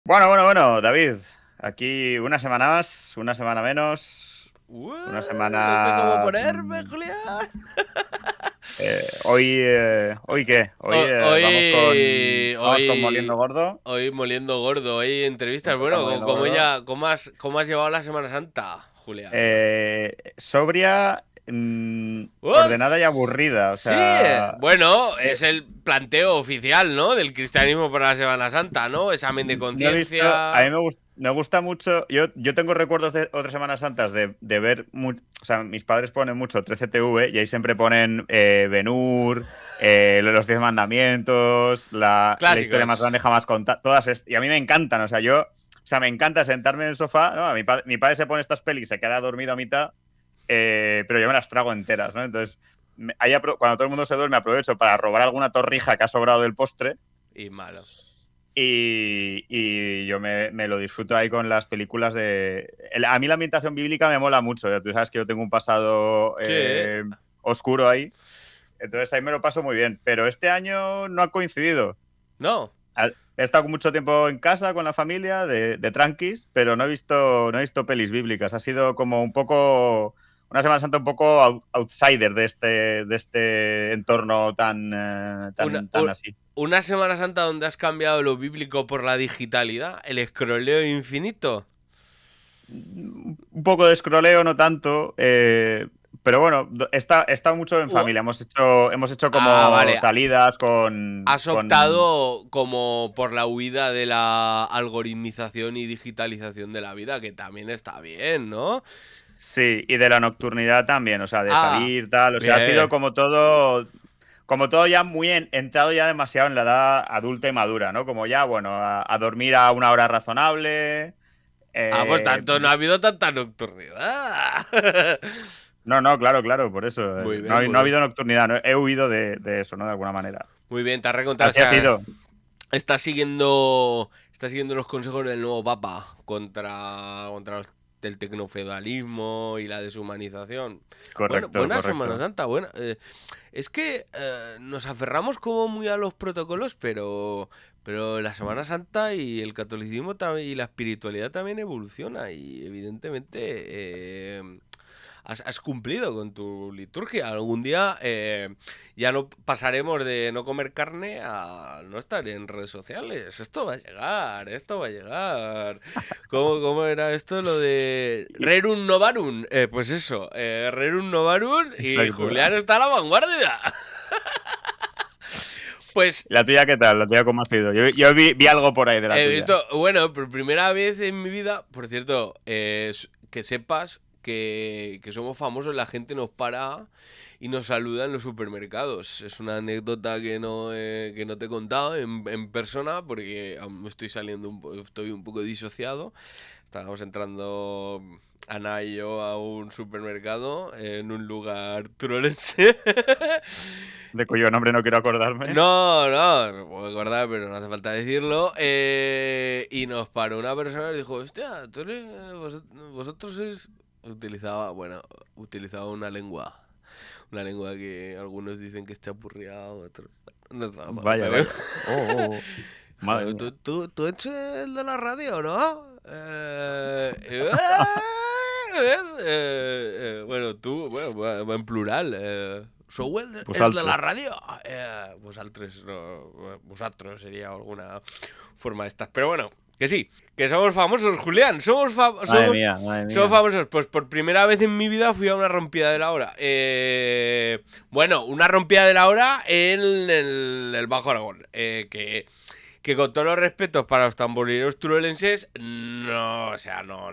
Bueno, David. Aquí una semana más, una semana menos, una No sé cómo semana... ponerme, Julián. ¿Hoy qué? Hoy Ho- vamos con Moliendo Gordo. hoy moliendo gordo, hoy entrevistas. Siempre con Bueno, Moliendo Gordo. ¿cómo has llevado la Semana Santa, Julián? Sobria, ordenada y ¡Us! aburrida. O Sí, sea, bueno, eh, es el planteo oficial, ¿no? Del cristianismo para la Semana Santa, ¿no? Examen de no he visto... A mí conciencia. me gusta mucho... Yo tengo recuerdos de otras Semanas Santas de ver... O sea, mis padres ponen mucho 13TV y ahí siempre ponen Ben-Hur, los 10 mandamientos, la historia más grande Clásicos. jamás contada, y a mí me encantan, o sea, me encanta sentarme en el sofá, ¿no? Mi padre se pone estas pelis y se queda dormido a mitad, pero yo me las trago enteras, ¿no? Entonces, cuando todo el mundo se duerme, aprovecho para robar alguna torrija que ha sobrado del postre Y malo. y yo me lo disfruto ahí con las películas de... A mí la ambientación bíblica me mola mucho, tú sabes que yo tengo un pasado Sí, oscuro ahí, entonces ahí me lo paso muy bien, pero este año no ha coincidido. no. He estado mucho tiempo en casa con la familia, de tranquis, pero no he visto pelis bíblicas. Ha sido como un poco, una Semana Santa un poco outsider de este entorno Una, tan así. una Semana Santa donde has cambiado lo bíblico por la digitalidad, el escroleo infinito. Un poco de scrolleo, no tanto, pero bueno, he estado mucho en U- familia. Hemos hecho como vale. salidas con, Has con... optado como por la huida de la algoritmización y digitalización de la vida, que también está bien, ¿no? Sí, y de la nocturnidad también, o sea, de Ah, salir, tal. O sea, ha sido bien. como todo ya muy entrado ya demasiado en la edad adulta y madura, ¿no? Como ya, bueno, a dormir a una hora razonable. Pues eh, tanto, no ha habido tanta nocturnidad. no, claro, por eso. Muy No, bien, muy no ha bien. habido nocturnidad, he huido de eso, ¿no? De alguna manera. Muy bien, te has recontra, o Así ha sea, sido. está siguiendo los consejos del nuevo Papa el tecnofeudalismo y la deshumanización. Bueno, Correcto, buena Semana correcto. Santa, buena. Es que nos aferramos como muy a los protocolos, pero la Semana Santa y el catolicismo y la espiritualidad también evoluciona y evidentemente has cumplido con tu liturgia. Algún día ya no pasaremos de no comer carne a no estar en redes sociales. Esto va a llegar, esto va a llegar. ¿Cómo era esto lo de Y- Rerum Novarum? Pues eso, Rerum Novarum y Exacto. Julián está a la vanguardia. Pues ¿La tuya qué tal? ¿La tuya cómo ha sido? Yo vi algo por ahí de la he tuya. visto, bueno, por primera vez en mi vida, por cierto, que sepas que somos famosos, la gente nos para y nos saluda en los supermercados. Es una anécdota que no te he contado en persona porque aún estoy estoy un poco disociado. Estábamos entrando Ana y yo a un supermercado en un lugar turolense. De cuyo nombre no quiero acordarme. No, no, me puedo acordar, pero no hace falta decirlo. Y nos paró una persona y dijo, hostia, vosotros sois... Utilizaba una lengua que algunos dicen que es chapurreada, otros... No te vas a Vaya, pero... vaya. Madre Dijo, mía. ¿Tú eres el de la radio, ¿no? ¿Ves? Bueno, tú, bueno, en plural. ¿Sou el de la Vosaltres. radio? Vosaltres, no, vosotros sería alguna forma de estas. Pero bueno, que sí, que somos famosos, Julián. Madre mía, madre Somos mía. famosos. Pues por primera vez en mi vida fui a una rompida de la hora. Bueno, una rompida de la hora en el Bajo Aragón. Que con todos los respetos para los tamborileros turolenses, no, o sea, no.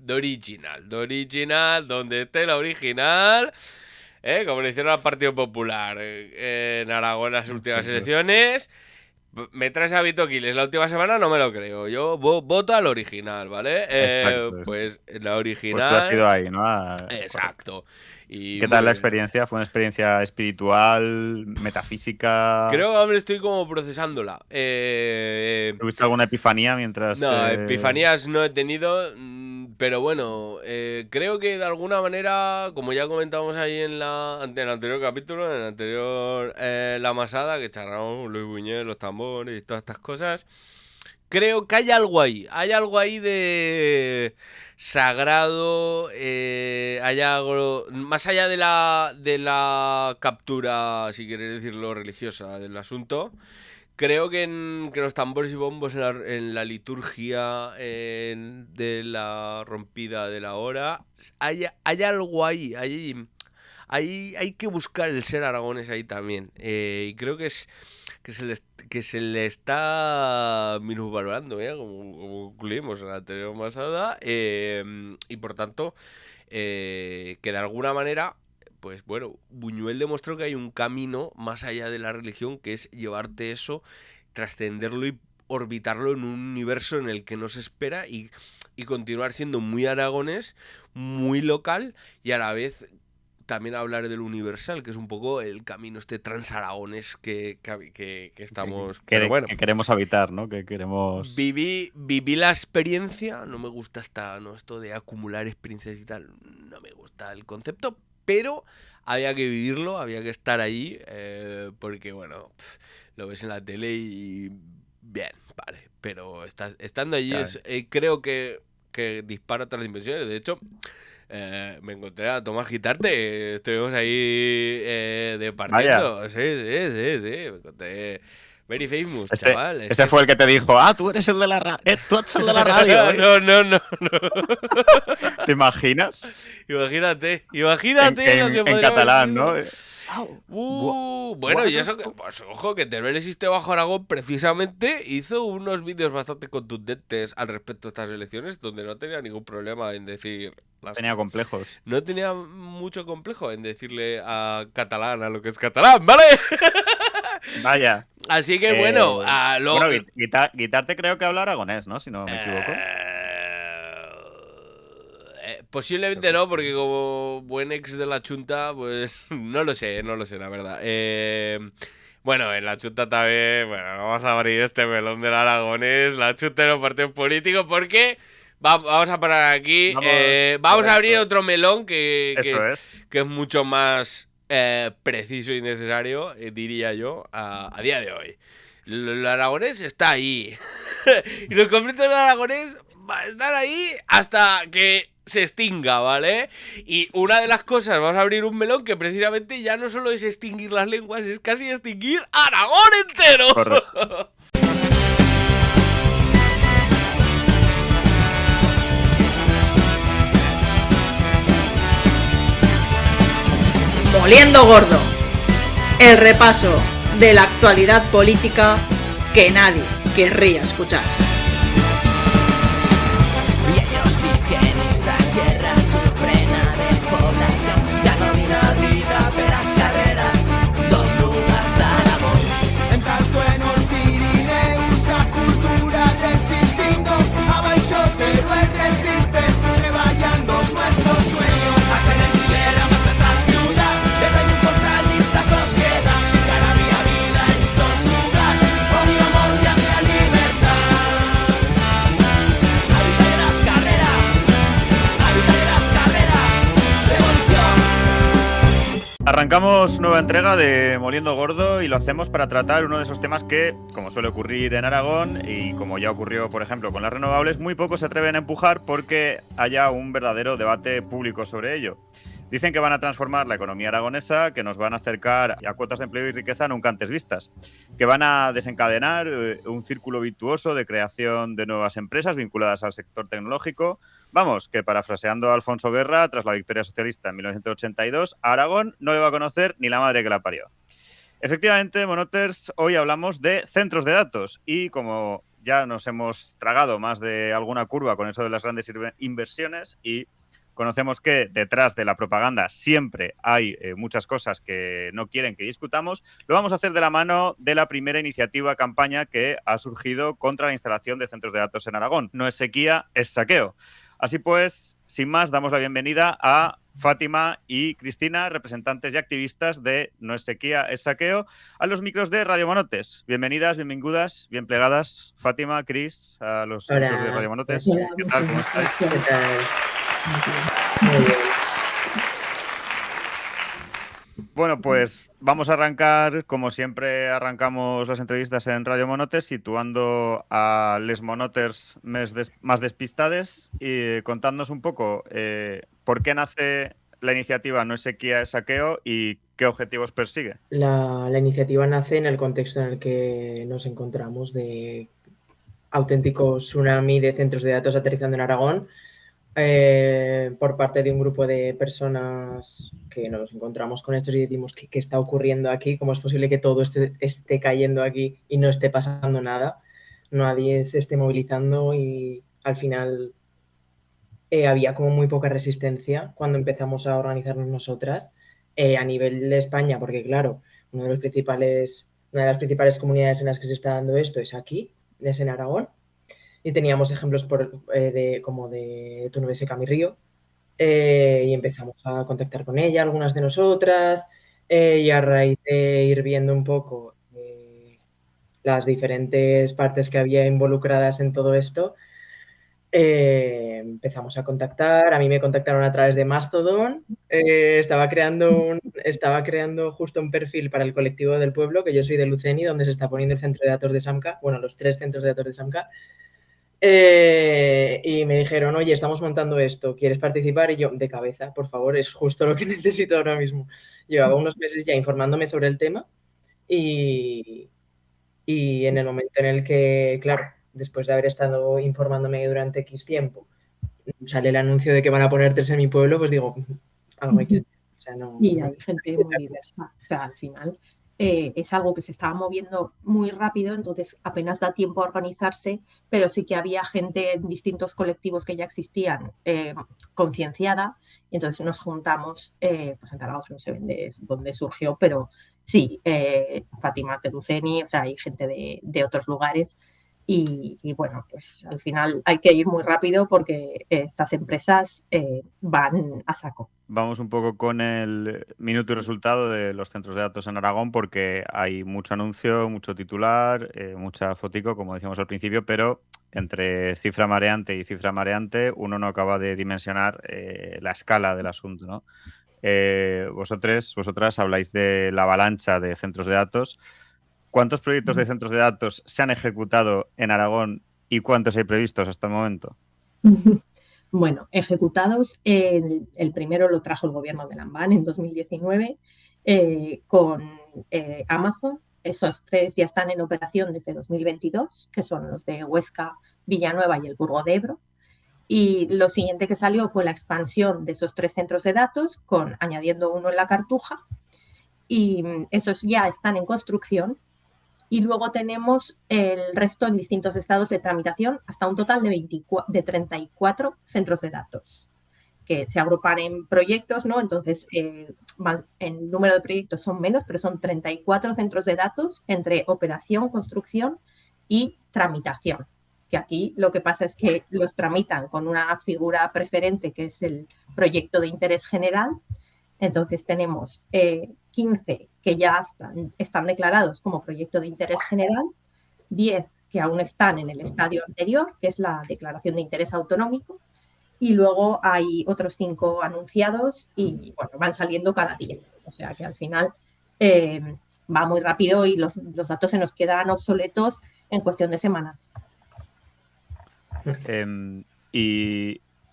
De original, donde esté la original, como le hicieron al Partido Popular en Aragón en las últimas Exacto. elecciones. Me traes a Vito Quiles la última semana, no me lo creo. Yo voto al original, ¿vale? Exacto. Pues la Pues tú has ido original, ahí, ¿no? Correcto. exacto. ¿Y Y qué tal muy la bien. experiencia? ¿Fue una experiencia espiritual, metafísica? Creo que aún estoy como procesándola. ¿Tuviste alguna epifanía mientras... No, epifanías no he tenido, pero bueno, creo que de alguna manera, como ya comentamos ahí en el anterior capítulo, en el anterior La Masada, que charlamos Luis Buñuel, los tambores y todas estas cosas, creo que hay algo ahí de sagrado, hay algo, más allá de la captura, si quieres decirlo, religiosa del asunto. Creo que los tambores y bombos en la liturgia de la rompida de la hora, hay algo ahí, hay que buscar el ser aragones ahí también. Y creo que se le está minusvalorando, como concluimos en la anterior pasada. Y por tanto, que de alguna manera, pues bueno, Buñuel demostró que hay un camino más allá de la religión, que es llevarte eso, trascenderlo y orbitarlo en un universo en el que no se espera y continuar siendo muy aragonés, muy local y a la vez también hablar del universal, que es un poco el camino transaragones que estamos... Pero bueno, que queremos habitar, ¿no? Que queremos... Viví la experiencia, no me gusta esto de acumular experiencias y tal, no me gusta el concepto, pero había que vivirlo, había que estar allí, porque bueno, lo ves en la tele y bien, vale, pero estando allí Claro. creo que dispara otras dimensiones. De hecho, me encontré a Tomás Gitarte, estuvimos ahí departiendo. Sí, me encontré very famous, chaval. Ese fue el que te dijo, tú eres el de la radio, tú eres el de la radio. No. ¿Te imaginas? Imagínate lo que en podría catalán, ¿no? Bueno, y eso, pues ojo, que Teruel existe bajo Aragón precisamente hizo unos vídeos bastante contundentes al respecto de estas elecciones, donde no tenía ningún problema en decir... Tenía complejos. No tenía mucho complejo en decirle a catalán a lo que es catalán, ¿vale? Vaya. Así que bueno, bueno, Guitarte creo que habla aragonés, ¿no? Si no me equivoco. Posiblemente no, porque como buen ex de la Chunta, pues no lo sé, la verdad. Bueno, en la Chunta también, bueno, vamos a abrir este melón del aragonés, la Chunta era un partido político, porque vamos a parar aquí, vamos a abrir otro melón que es mucho más preciso y necesario, diría yo, a día de hoy. El aragonés está ahí. Y los conflictos del aragonés van a estar ahí hasta que se extinga, ¿vale? Y una de las cosas, vamos a abrir un melón que precisamente ya no solo es extinguir las lenguas, es casi extinguir Aragón entero. Correcto. Moliendo Gordo, el repaso de la actualidad política que nadie querría escuchar. Y ellos dicen estas tierras sufren a despoblación, ya no vina vida peras carreras, dos lugares de Aragón. En tanto en os Pirineus a cultura resistindo, abaixo Teruel resiste, treballando nuestros sueños. A Chenequilera más otra ciudad, de reñitos a esta sociedad, cara a mi vida en estos lugares, ponía mondia mi libertad. Arrancamos nueva entrega de Moliendo Gordo y lo hacemos para tratar uno de esos temas que, como suele ocurrir en Aragón y como ya ocurrió, por ejemplo, con las renovables, muy pocos se atreven a empujar porque haya un verdadero debate público sobre ello. Dicen que van a transformar la economía aragonesa, que nos van a acercar a cuotas de empleo y riqueza nunca antes vistas, que van a desencadenar un círculo virtuoso de creación de nuevas empresas vinculadas al sector tecnológico. Vamos, que parafraseando a Alfonso Guerra, tras la victoria socialista en 1982, a Aragón no le va a conocer ni la madre que la parió. Efectivamente, Monoters, hoy hablamos de centros de datos y como ya nos hemos tragado más de alguna curva con eso de las grandes inversiones y conocemos que detrás de la propaganda siempre hay muchas cosas que no quieren que discutamos, lo vamos a hacer de la mano de la primera iniciativa campaña que ha surgido contra la instalación de centros de datos en Aragón. No es sequía, es saqueo. Así pues, sin más, damos la bienvenida a Fátima y Cristina, representantes y activistas de No es sequía, es saqueo, a los micros de Radio Monotes. Bienvenidas, bienvenidas, bien plegadas. Fátima, Cris, a los micros de Radio Monotes. Hola, ¿Qué tal? ¿Cómo estáis? ¿Qué tal? Muy bien. Bueno, pues vamos a arrancar, como siempre arrancamos las entrevistas en Radio Monotes, situando a les monoters más despistades y contándonos un poco por qué nace la iniciativa No es sequía, es saqueo y qué objetivos persigue. La iniciativa nace en el contexto en el que nos encontramos de auténtico tsunami de centros de datos aterrizando en Aragón por parte de un grupo de personas que nos encontramos con esto y decimos ¿qué está ocurriendo aquí? ¿Cómo es posible que todo esto esté cayendo aquí y no esté pasando nada? Nadie se esté movilizando y al final había como muy poca resistencia cuando empezamos a organizarnos nosotras a nivel de España, porque claro, una de las principales comunidades en las que se está dando esto es aquí, es en Aragón, y teníamos ejemplos como de Tunubese Camirrío, y empezamos a contactar con ella, algunas de nosotras, y a raíz de ir viendo un poco las diferentes partes que había involucradas en todo esto, empezamos a contactar. A mí me contactaron a través de Mastodon. Estaba creando justo un perfil para el colectivo del pueblo, que yo soy de Luceni, donde se está poniendo el centro de datos de Samca, bueno, los 3 centros de datos de Samca. Y me dijeron, oye, estamos montando esto, ¿quieres participar? Y yo, de cabeza, por favor, es justo lo que necesito ahora mismo. Llevaba unos meses ya informándome sobre el tema y en el momento en el que, claro, después de haber estado informándome durante X tiempo, sale el anuncio de que van a poner 3 en mi pueblo, pues digo, algo hay que hacer. O sea, no, Y hay gente muy diversa. O sea, al final es algo que se estaba moviendo muy rápido, entonces apenas da tiempo a organizarse, pero sí que había gente en distintos colectivos que ya existían concienciada, y entonces nos juntamos, pues en Zaragoza no sé dónde surgió, pero sí, Fátima de Luceni, o sea, hay gente de otros lugares. Y bueno, pues al final hay que ir muy rápido porque estas empresas van a saco. Vamos un poco con el minuto y resultado de los centros de datos en Aragón, porque hay mucho anuncio, mucho titular, mucha fotico, como decíamos al principio, pero entre cifra mareante y cifra mareante uno no acaba de dimensionar la escala del asunto, ¿no? Vosotras habláis de la avalancha de centros de datos. ¿Cuántos proyectos de centros de datos se han ejecutado en Aragón y cuántos hay previstos hasta el momento? Bueno, ejecutados, el primero lo trajo el gobierno de Lambán en 2019 con Amazon. Esos 3 ya están en operación desde 2022, que son los de Huesca, Villanueva y el Burgo de Ebro. Y lo siguiente que salió fue la expansión de esos 3 centros de datos, añadiendo uno en la Cartuja. Y esos ya están en construcción. Y luego tenemos el resto en distintos estados de tramitación, hasta un total de 34 centros de datos, que se agrupan en proyectos, ¿no? Entonces, el número de proyectos son menos, pero son 34 centros de datos entre operación, construcción y tramitación. Que aquí lo que pasa es que los tramitan con una figura preferente, que es el proyecto de interés general. Entonces tenemos 15 que ya están declarados como proyecto de interés general, 10 que aún están en el estadio anterior, que es la declaración de interés autonómico, y luego hay otros 5 anunciados y bueno, van saliendo cada día. O sea que al final va muy rápido y los datos se nos quedan obsoletos en cuestión de semanas.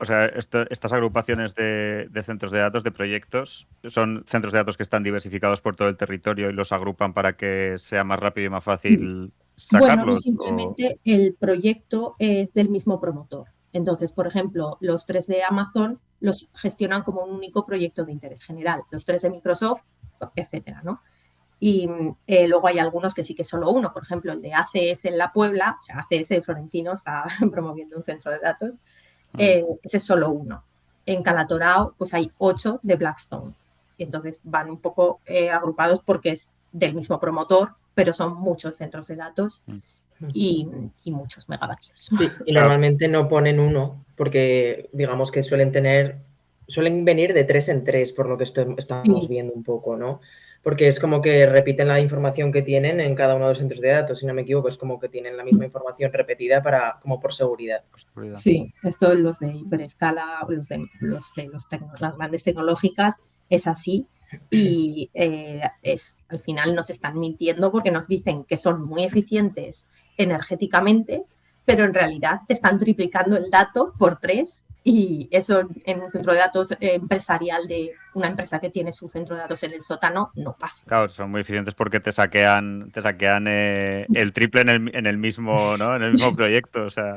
O sea, estas agrupaciones de centros de datos, de proyectos, son centros de datos que están diversificados por todo el territorio y los agrupan para que sea más rápido y más fácil sacarlos. Bueno, simplemente el proyecto es del mismo promotor. Entonces, por ejemplo, los 3 de Amazon los gestionan como un único proyecto de interés general, los 3 de Microsoft, etcétera, ¿no? Y luego hay algunos que sí que solo uno, por ejemplo, el de ACS en La Puebla, o sea, ACS de Florentino está promoviendo un centro de datos. Ese es solo uno. En Calatorao, pues hay 8 de Blackstone. Y entonces van un poco agrupados porque es del mismo promotor, pero son muchos centros de datos y muchos megavatios. Sí, y normalmente no ponen uno porque digamos que suelen venir de 3 en 3, por lo que estamos viendo un poco, ¿no? Porque es como que repiten la información que tienen en cada uno de los centros de datos, si no me equivoco, es como que tienen la misma información repetida como por seguridad. Sí, los de hiperescala, las grandes tecnológicas, es así, Y al final nos están mintiendo porque nos dicen que son muy eficientes energéticamente, pero en realidad te están triplicando el dato por 3 y eso en un centro de datos empresarial de una empresa que tiene su centro de datos en el sótano no pasa. Claro, son muy eficientes porque te saquean el triple en el mismo, ¿no? En el mismo proyecto. O sea.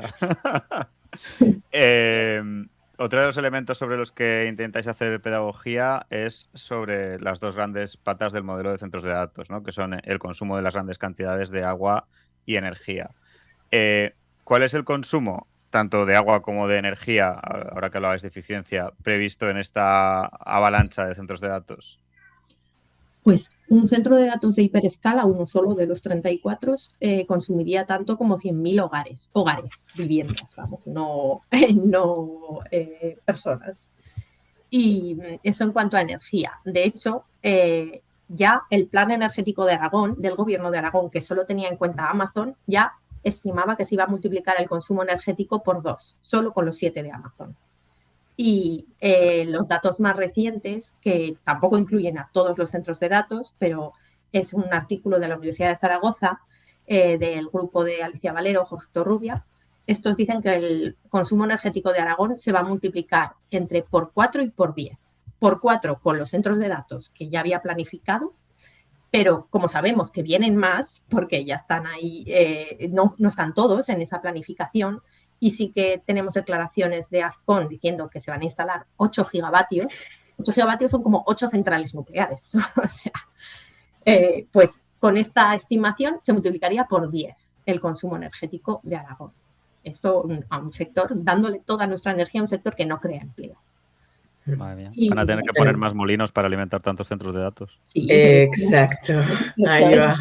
Otro de los elementos sobre los que intentáis hacer pedagogía es sobre las dos grandes patas del modelo de centros de datos, ¿no? Que son el consumo de las grandes cantidades de agua y energía. ¿Cuál es el consumo, tanto de agua como de energía, ahora que hablabais de eficiencia, previsto en esta avalancha de centros de datos? Pues un centro de datos de hiperescala, uno solo de los 34, consumiría tanto como 100.000 hogares, viviendas, vamos, no personas. Y eso en cuanto a energía. De hecho, ya el plan energético de Aragón, del gobierno de Aragón, que solo tenía en cuenta Amazon, ya estimaba que se iba a multiplicar el consumo energético por 2, solo con los 7 de Amazon. Y los datos más recientes, que tampoco incluyen a todos los centros de datos, pero es un artículo de la Universidad de Zaragoza, del grupo de Alicia Valero, Jorge Torrubia. Estos dicen que el consumo energético de Aragón se va a multiplicar entre por 4 y por 10. Por 4 con los centros de datos que ya había planificado, pero como sabemos que vienen más, porque ya están ahí, no están todos en esa planificación, y sí que tenemos declaraciones de Azcon diciendo que se van a instalar 8 gigavatios. 8 gigavatios son como 8 centrales nucleares. O sea, pues con esta estimación se multiplicaría por 10 el consumo energético de Aragón. Esto a un sector, dándole toda nuestra energía a un sector que no crea empleo. Madre mía. Van a tener que poner más molinos para alimentar tantos centros de datos. Sí, exacto. Ahí va.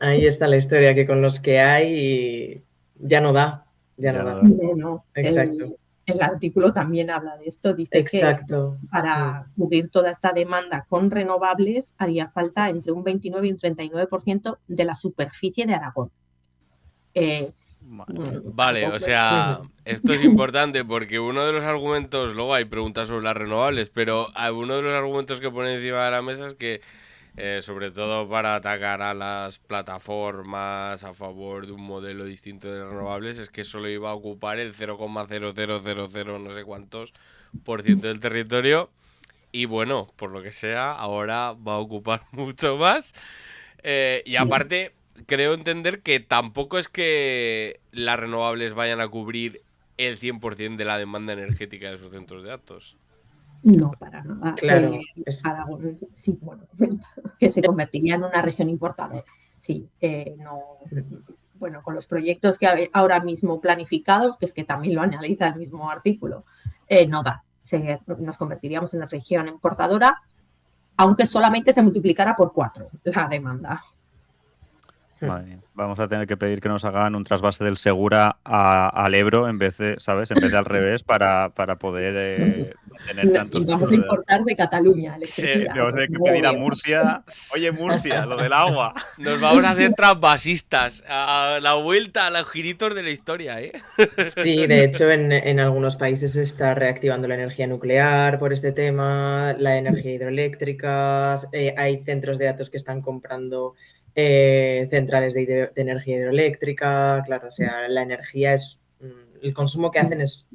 Ahí está la historia, que con los que hay ya no da. Ya no da. No. Exacto. El artículo también habla de esto. Dice Exacto. que para cubrir toda esta demanda con renovables haría falta entre un 29 y un 39% de la superficie de Aragón. Vale, o sea, esto es importante porque uno de los argumentos, luego hay preguntas sobre las renovables, pero uno de los argumentos que pone encima de la mesa es que sobre todo para atacar a las plataformas a favor de un modelo distinto de renovables, es que solo iba a ocupar el 0,0000 no sé cuántos % del territorio, y bueno, por lo que sea, ahora va a ocupar mucho más, y aparte creo entender que tampoco es que las renovables vayan a cubrir el 100% de la demanda energética de esos centros de datos. No, para nada. Claro. Aragón, sí, bueno, que se convertiría en una región importadora. Sí, bueno, con los proyectos que hay ahora mismo planificados, que es que también lo analiza el mismo artículo, no da. Nos convertiríamos en una región importadora, aunque solamente se multiplicara por 4 la demanda. Madre mía. Vamos a tener que pedir que nos hagan un trasvase del Segura al Ebro en vez de, ¿sabes? En vez de al revés, para poder tener tantos. Y vamos a importar de Cataluña. Sí, vamos a tener que pedir a Murcia. Oye, Murcia, lo del agua. Nos vamos a hacer trasvasistas. A la vuelta, a los giritos de la historia, ¿eh? Sí, de hecho, en algunos países se está reactivando la energía nuclear por este tema, la energía hidroeléctrica. Hay centros de datos que están comprando centrales de energía hidroeléctrica. Claro, o sea, la energía el consumo que hacen es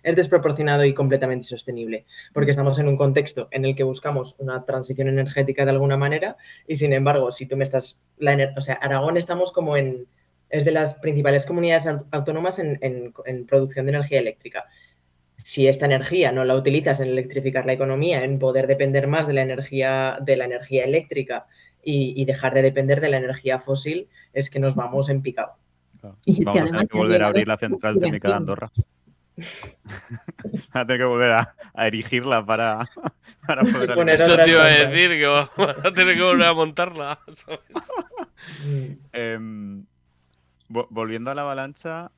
desproporcionado y completamente insostenible, porque estamos en un contexto en el que buscamos una transición energética de alguna manera, y sin embargo, si tú me estás, o sea, Aragón estamos como es de las principales comunidades autónomas en producción de energía eléctrica. Si esta energía no la utilizas en electrificar la economía, en poder depender más de la energía eléctrica y dejar de depender de la energía fósil, es que nos vamos en picado. Claro. Y es Vamos que a tener además que volver a abrir la central térmica de Andorra. Van a tener que volver a erigirla para poder Poner Eso otras te iba a cosas. decir, que van a tener que volver a montarla, ¿sabes? Volviendo a la avalancha,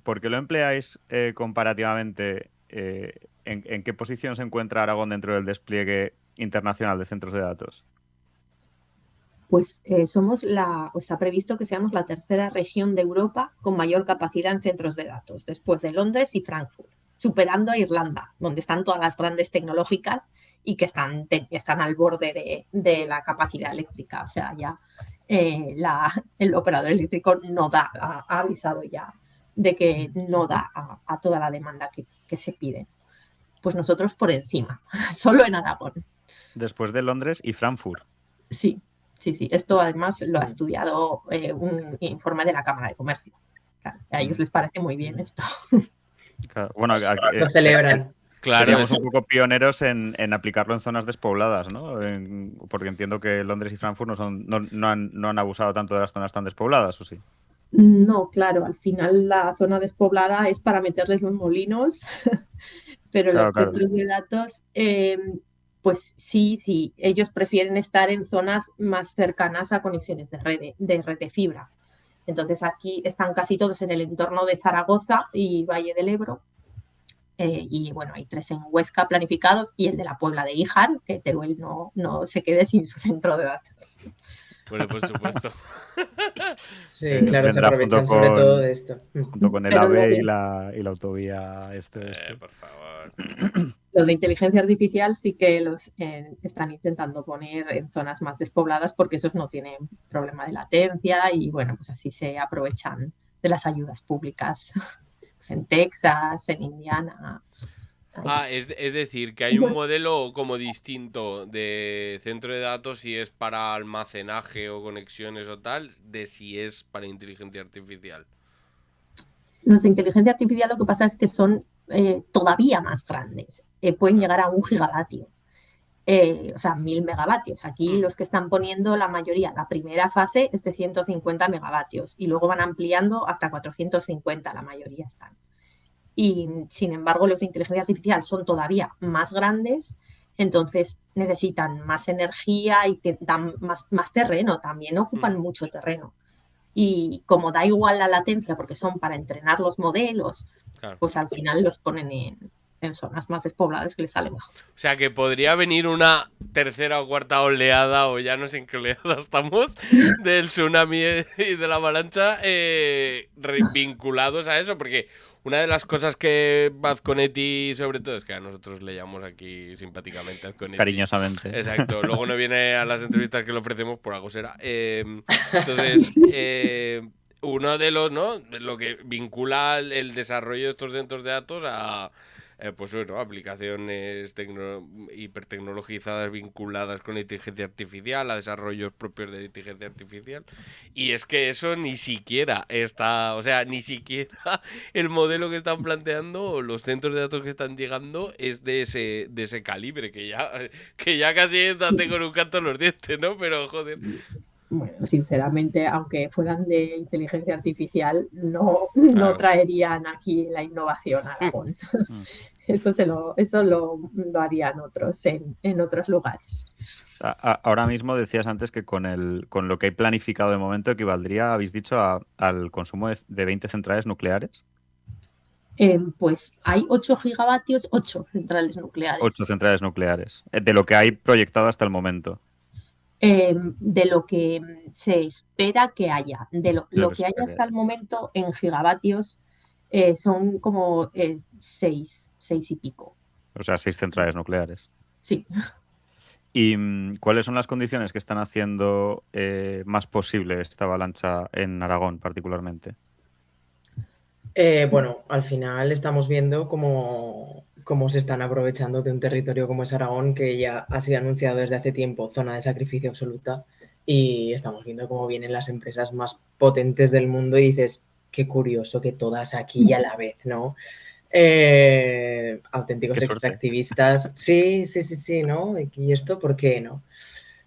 ¿por qué lo empleáis comparativamente? ¿En qué posición se encuentra Aragón dentro del despliegue internacional de centros de datos? Pues está previsto que seamos la tercera región de Europa con mayor capacidad en centros de datos, después de Londres y Frankfurt. superando a Irlanda, donde están todas las grandes tecnológicas y que están al borde de la capacidad eléctrica. O sea, ya el operador eléctrico no da, ha avisado ya de que no da a toda la demanda que se pide. Pues nosotros por encima, solo en Aragón. Después de Londres y Frankfurt. Sí. Esto además lo ha estudiado un informe de la Cámara de Comercio. Claro, a ellos les parece muy bien esto. Claro. Bueno, Lo celebran. Claro, seríamos un poco pioneros en aplicarlo en zonas despobladas, ¿no? Porque entiendo que Londres y Frankfurt no han abusado tanto de las zonas tan despobladas, ¿o sí? No, claro, al final la zona despoblada es para meterles los molinos, pero Claro, los claro. centros de datos, pues sí, ellos prefieren estar en zonas más cercanas a conexiones de red de fibra. Entonces aquí están casi todos en el entorno de Zaragoza y Valle del Ebro. Y bueno, hay 3 en Huesca planificados y el de la Puebla de Híjar, que Teruel no se quede sin su centro de datos. Bueno, por supuesto. Sí, claro, se vendrá aprovechan junto sobre con- todo de esto. Junto con el Pero AVE luego- y la autovía este. Por favor. Los de inteligencia artificial sí que los están intentando poner en zonas más despobladas porque esos no tienen problema de latencia y bueno, pues así se aprovechan de las ayudas públicas. Pues en Texas, en Indiana. Es decir, que hay un modelo como distinto de centro de datos si es para almacenaje o conexiones o tal, de si es para inteligencia artificial. Los de inteligencia artificial lo que pasa es que son todavía más grandes. Pueden llegar a 1 gigavatio. O sea, 1000 megavatios. Aquí los que están poniendo la mayoría, la primera fase es de 150 megavatios y luego van ampliando hasta 450, la mayoría están. Y sin embargo, los de inteligencia artificial son todavía más grandes, entonces necesitan más energía y dan más terreno, también ocupan mucho terreno. Y como da igual la latencia porque son para entrenar los modelos, Claro. pues al final los ponen en zonas más despobladas que les sale mejor. O sea que podría venir una tercera o cuarta oleada, o ya no sé en qué oleada estamos, del tsunami y de la avalancha vinculados a eso, porque una de las cosas que Azconetti, sobre todo, es que a nosotros le llamamos aquí simpáticamente Azconetti. Cariñosamente. Exacto, luego no viene a las entrevistas que le ofrecemos, por algo será. Entonces, uno de los, ¿no? Lo que vincula el desarrollo de estos centros de datos a pues bueno, aplicaciones hipertecnologizadas vinculadas con la inteligencia artificial, a desarrollos propios de la inteligencia artificial. Y es que eso ni siquiera está, o sea, ni siquiera el modelo que están planteando, los centros de datos que están llegando es de ese calibre, que ya casi date con un canto en los dientes, ¿no? Pero joder. Bueno, sinceramente, aunque fueran de inteligencia artificial, no Claro. traerían aquí la innovación a Aragón. Eso lo harían otros en otros lugares. Ahora mismo decías antes que con lo que hay planificado de momento equivaldría, habéis dicho, al consumo de 20 centrales nucleares. Pues hay 8 gigavatios, 8 centrales nucleares. 8 centrales nucleares. De lo que hay proyectado hasta el momento. De lo que se espera que haya. De lo que haya hasta el momento en gigavatios son como 6 y pico. O sea, 6 centrales nucleares. Sí. ¿Y cuáles son las condiciones que están haciendo más posible esta avalancha en Aragón particularmente? Bueno, al final estamos viendo cómo se están aprovechando de un territorio como es Aragón, que ya ha sido anunciado desde hace tiempo zona de sacrificio absoluta, y estamos viendo cómo vienen las empresas más potentes del mundo y dices, qué curioso que todas aquí y a la vez, ¿no? Auténticos extractivistas. Sí, ¿no? ¿Y esto por qué, no?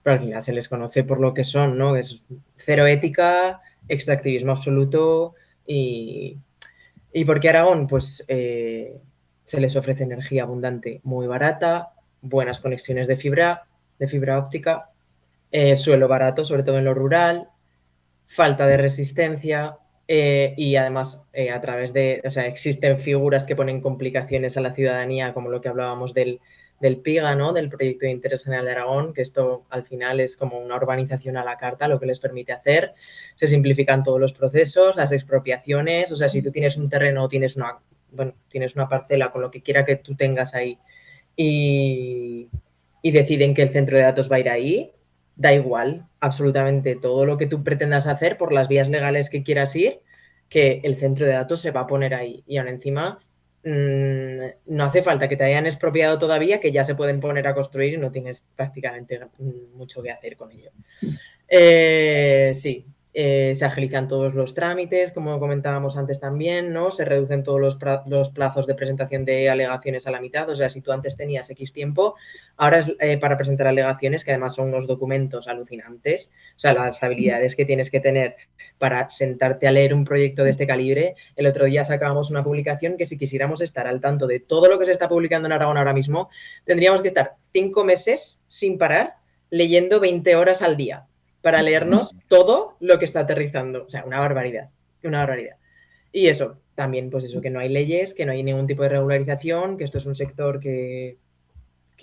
Pero al final se les conoce por lo que son, ¿no? Es cero ética, extractivismo absoluto y ¿por qué Aragón? Pues se les ofrece energía abundante muy barata, buenas conexiones de fibra óptica, suelo barato, sobre todo en lo rural, falta de resistencia y además a través de, o sea, existen figuras que ponen complicaciones a la ciudadanía, como lo que hablábamos del PIGA, ¿no? Del Proyecto de Interés General de Aragón, que esto al final es como una urbanización a la carta, lo que les permite hacer. Se simplifican todos los procesos, las expropiaciones, o sea, si tú tienes un terreno o tienes bueno, tienes una parcela con lo que quiera que tú tengas ahí y deciden que el centro de datos va a ir ahí, da igual, absolutamente todo lo que tú pretendas hacer por las vías legales que quieras ir, que el centro de datos se va a poner ahí. Y aún encima, no hace falta que te hayan expropiado todavía, que ya se pueden poner a construir y no tienes prácticamente mucho que hacer con ello. Sí, se agilizan todos los trámites, como comentábamos antes también, ¿no? Se reducen todos los plazos de presentación de alegaciones a la mitad. O sea, si tú antes tenías X tiempo, ahora es para presentar alegaciones, que además son unos documentos alucinantes. O sea, las habilidades que tienes que tener para sentarte a leer un proyecto de este calibre. El otro día sacábamos una publicación que si quisiéramos estar al tanto de todo lo que se está publicando en Aragón ahora mismo, tendríamos que estar 5 meses sin parar leyendo 20 horas al día para leernos todo lo que está aterrizando. O sea, una barbaridad, una barbaridad. Y eso, también, pues eso, que no hay leyes, que no hay ningún tipo de regularización, que esto es un sector que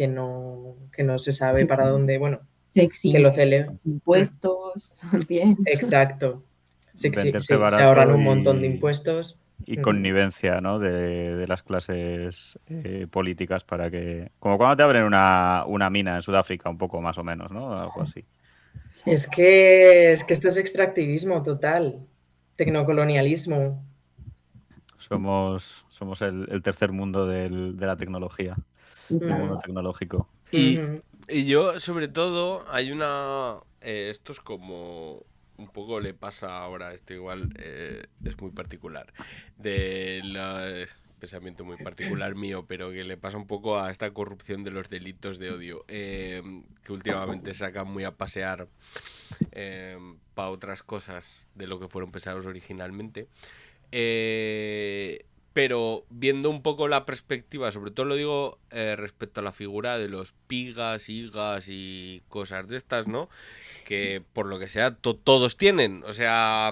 no se sabe para dónde, bueno, Se eximen que lo celebra. impuestos también. Exacto. Venderse Se barato ahorran un montón de impuestos. Y connivencia, ¿no? de las clases políticas para que... Como cuando te abren una mina en Sudáfrica, un poco más o menos, ¿no? Algo así. Es que esto es extractivismo total, tecnocolonialismo. Somos el tercer mundo de la tecnología, el mundo tecnológico. Y yo, sobre todo, hay una... esto es como... Un poco le pasa ahora, esto igual es muy particular, pensamiento muy particular mío, pero que le pasa un poco a esta corrupción de los delitos de odio, que últimamente sacan muy a pasear para otras cosas de lo que fueron pensados originalmente. Pero viendo un poco la perspectiva, sobre todo lo digo respecto a la figura de los pigas, higas y cosas de estas, ¿no? Que por lo que sea todos tienen, o sea,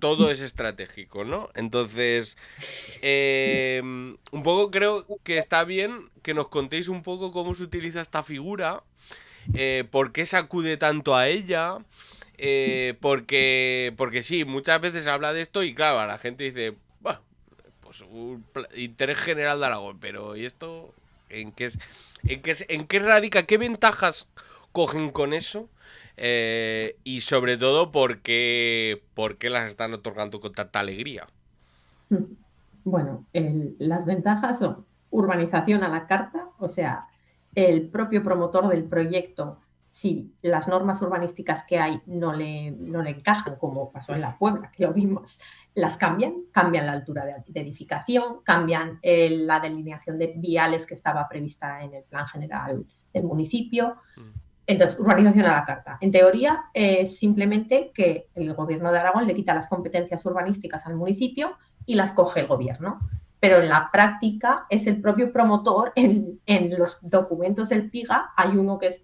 todo es estratégico, ¿no? Entonces, un poco creo que está bien que nos contéis un poco cómo se utiliza esta figura, por qué se acude tanto a ella, porque sí, muchas veces se habla de esto y claro, a la gente dice... Pues un interés general de Aragón, pero ¿y esto en qué radica? ¿Qué ventajas cogen con eso? Y sobre todo, ¿por qué las están otorgando con tanta alegría? Bueno, las ventajas son urbanización a la carta, o sea, el propio promotor del proyecto, si las normas urbanísticas que hay no le encajan, como pasó en la Puebla, que lo vimos, las cambian la altura de edificación, cambian la delineación de viales que estaba prevista en el plan general del municipio. Entonces, urbanización a la carta. En teoría, es simplemente que el gobierno de Aragón le quita las competencias urbanísticas al municipio y las coge el gobierno. Pero en la práctica es el propio promotor, en los documentos del PIGA hay uno que es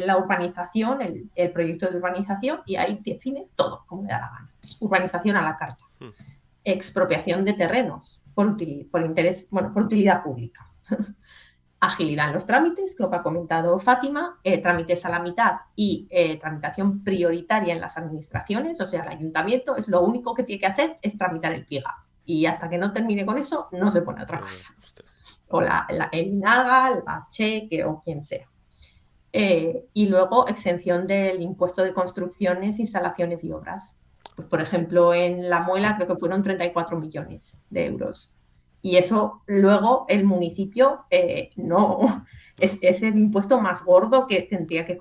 la urbanización, el proyecto de urbanización, y ahí define todo, como le da la gana. Es urbanización a la carta. Expropiación de terrenos por utilidad pública. Agilidad en los trámites, lo que ha comentado Fátima, trámites a la mitad y tramitación prioritaria en las administraciones, o sea, el ayuntamiento es lo único que tiene que hacer es tramitar el PIGA. Y hasta que no termine con eso, no se pone otra cosa. O el INAGA, la cheque o quien sea. Y luego, exención del impuesto de construcciones, instalaciones y obras. Pues, por ejemplo, en La Muela creo que fueron 34 millones de euros. Y eso luego el municipio no... Es el impuesto más gordo que tendría que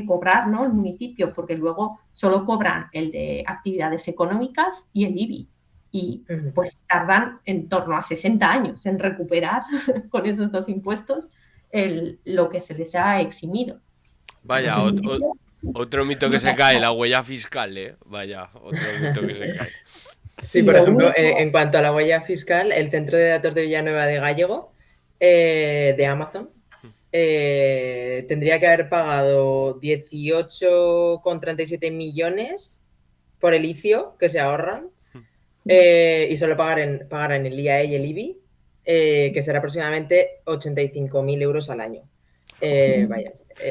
cobrar, ¿no? El municipio, porque luego solo cobran el de actividades económicas y el IBI. Y pues tardan en torno a 60 años en recuperar con esos dos impuestos lo que se les ha eximido. Vaya, otro mito que se cae, la huella fiscal, ¿eh? Vaya, otro mito que se cae. Sí, por ejemplo, en cuanto a la huella fiscal, el Centro de Datos de Villanueva de Gállego, de Amazon, tendría que haber pagado 18,37 millones por el ICIO que se ahorran. Y solo pagarán el IAE y el IBI, que será aproximadamente 85.000 euros al año.